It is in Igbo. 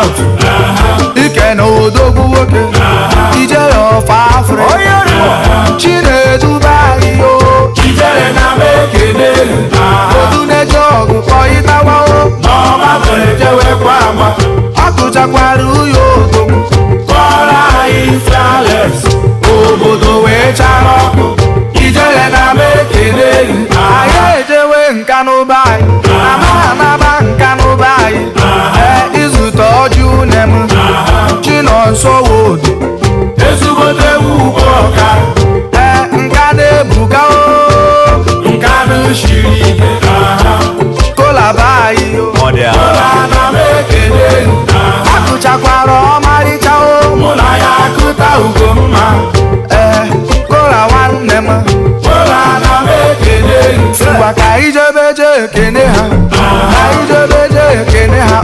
South ike na odogwu nwoke ijele of Africa Chineduba iyo ijele na mekene oduneje ọgụ kpọịtawa n'ọma merejewekwa agba akụchakwara uyo odogwu kọrọ anyị Flawless obodo wee chara ọkụ ijele na mekene anyị ejewe nkanụba anyị anaba nkanụba anyị izute ọjị unem Chinonso Wodo ezigbote ugbo ọka nka na-ebuka nka na-esiri ike kolaba anyị kọrọ na mekene akụchakwara ọmarịcha mụ na ya akụta ugomma kola nwanne m kọrọ na mekene ngwa ka ijebeje ekene ha